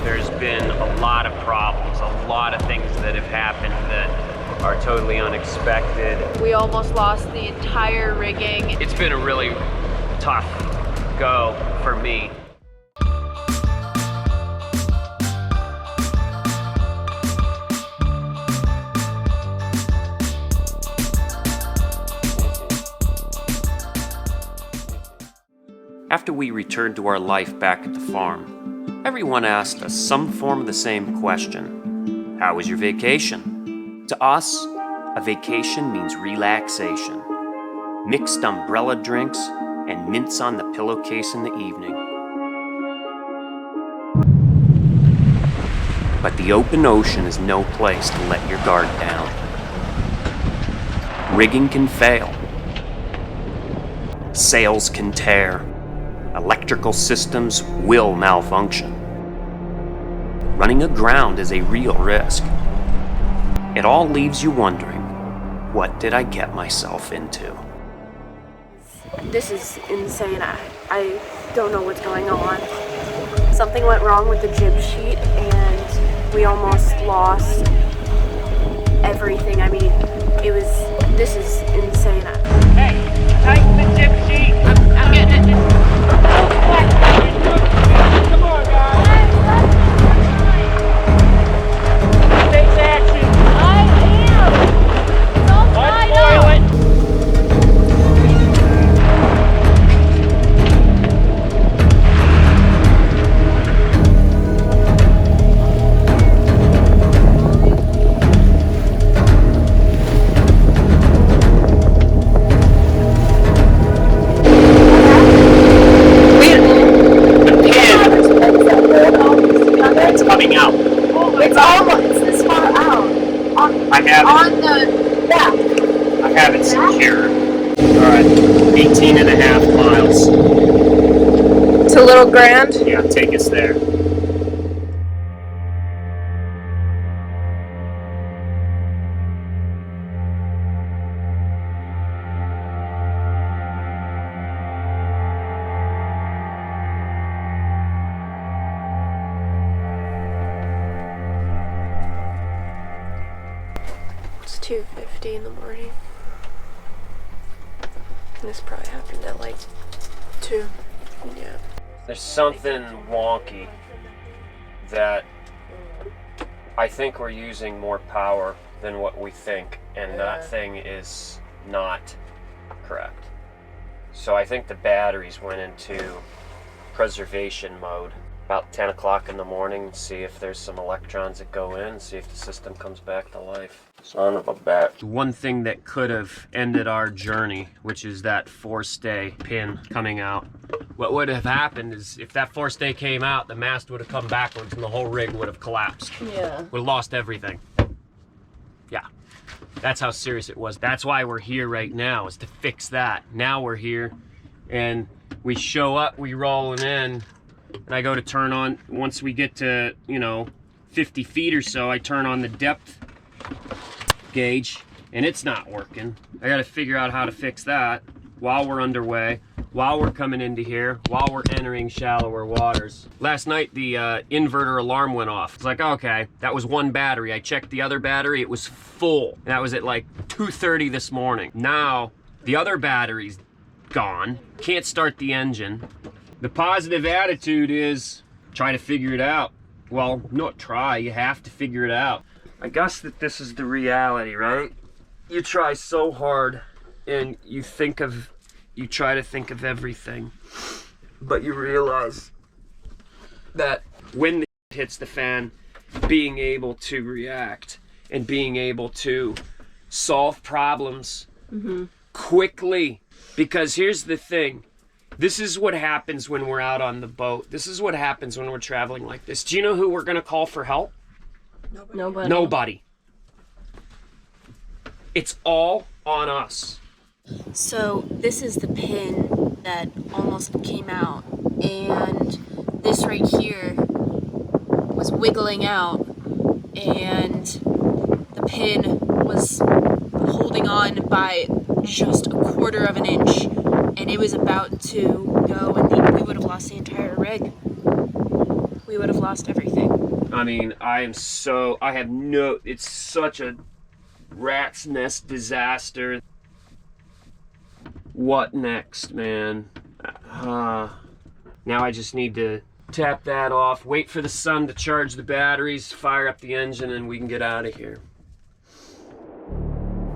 there's been a lot of problems, a lot of things that have happened that are totally unexpected. We almost lost the entire rigging. It's been a really tough go for me. After we returned to our life back at the farm, everyone asked us some form of the same question. How was your vacation? To us, a vacation means relaxation. Mixed umbrella drinks and mints on the pillowcase in the evening. But the open ocean is no place to let your guard down. Rigging can fail. Sails can tear. Electrical systems will malfunction. Running aground is a real risk. It all leaves you wondering, what did I get myself into? This is insane. I don't know what's going on. Something went wrong with the jib sheet and we almost lost everything. I mean, this is insane. Hey, tighten the jib sheet! I'm getting it. Come on, guys! Take action! I am! Don't find out! I have it secure. Alright, 18 and a half miles. To Little Grand? Yeah, take us there. It's 2:50 in the morning. This probably happened at like 2. Yeah. There's something wonky that I think we're using more power than what we think, and that thing is not correct. So I think the batteries went into preservation mode about 10 o'clock in the morning, see if there's some electrons that go in, see if the system comes back to life. Son of a bat. One thing that could have ended our journey, which is that forestay pin coming out. What would have happened is if that forestay came out, the mast would have come backwards and the whole rig would have collapsed. Yeah. Would have lost everything. Yeah. That's how serious it was. That's why we're here right now, is to fix that. Now we're here and we show up, we rolling in, and I go to turn on, once we get to, 50 feet or so, I turn on the depth gauge and it's not working. I got to figure out how to fix that while we're underway, while we're coming into here, while we're entering shallower waters. Last night the inverter alarm went off. It's like, okay, that was one battery. I checked the other battery, it was full. And that was at like 2:30 this morning. Now the other battery's gone, can't start the engine. The positive attitude is try to figure it out. Well, not try, you have to figure it out. I guess that this is the reality, right? You try so hard and you try to think of everything, but you realize that when the hits the fan, being able to react and being able to solve problems quickly. Because here's the thing, this is what happens when we're out on the boat. This is what happens when we're traveling like this. Do you know who we're gonna call for help? Nobody. Nobody. It's all on us. So this is the pin that almost came out, and this right here was wiggling out, and the pin was holding on by just 1/4 of an inch, and it was about to go, and we would have lost the entire rig. we would have lost everything. I mean, it's such a rat's nest disaster. What next, man? Now I just need to tap that off, wait for the sun to charge the batteries, fire up the engine, and we can get out of here.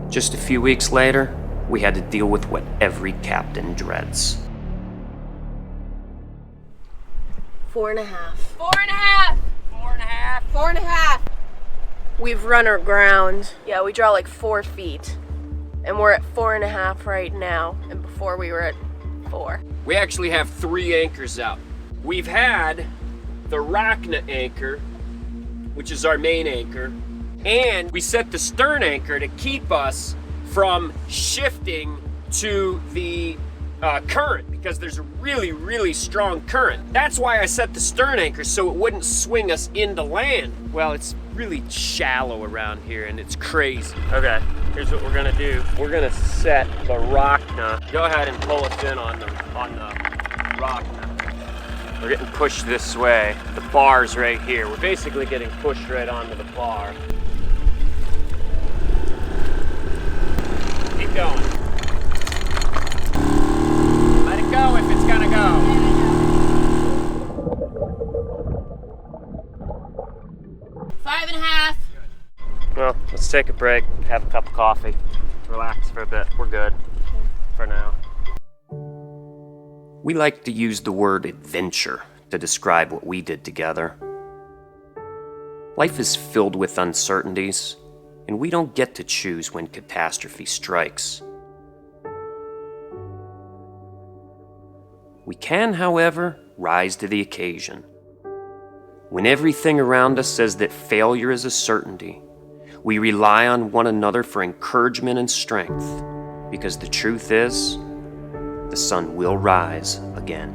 Just a few weeks later, we had to deal with what every captain dreads. 4.5. 4.5. 4.5. 4.5. We've run our ground. Yeah, we draw like 4 feet. And we're at 4.5 right now. And before we were at 4. We actually have 3 anchors out. We've had the Rachna anchor, which is our main anchor, and we set the stern anchor to keep us from shifting to the current, because there's a really, really strong current. That's why I set the stern anchor, so it wouldn't swing us into land. Well, it's really shallow around here and it's crazy. Okay, here's what we're gonna do. We're gonna set the Rachna. Go ahead and pull us in on the Rachna. We're getting pushed this way. The bar's right here. We're basically getting pushed right onto the bar. Keep going. Let it go if it's gonna go. 5.5. Well, let's take a break, have a cup of coffee, relax for a bit. We're good for now. We like to use the word adventure to describe what we did together. Life is filled with uncertainties, and we don't get to choose when catastrophe strikes. We can, however, rise to the occasion. When everything around us says that failure is a certainty, we rely on one another for encouragement and strength, because the truth is, the sun will rise again.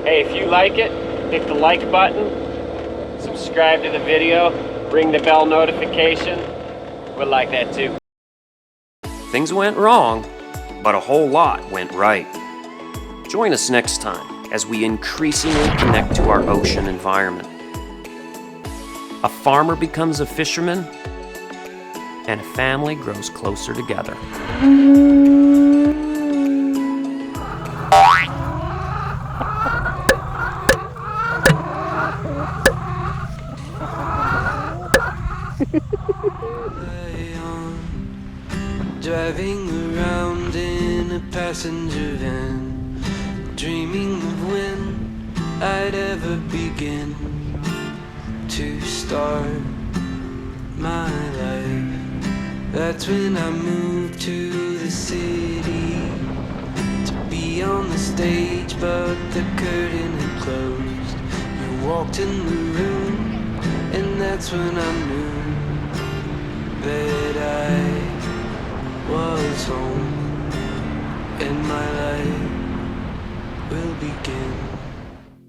Hey, if you like it, hit the like button, subscribe to the video, ring the bell notification. We'll like that too. Things went wrong, but a whole lot went right. Join us next time as we increasingly connect to our ocean environment. A farmer becomes a fisherman, and a family grows closer together. Driving around in a passenger van, dreaming of when I'd ever begin to start my life. That's when I moved to the city to be on the stage, but the curtain had closed. You walked in the room, and that's when I knew that I was home, and my life will begin.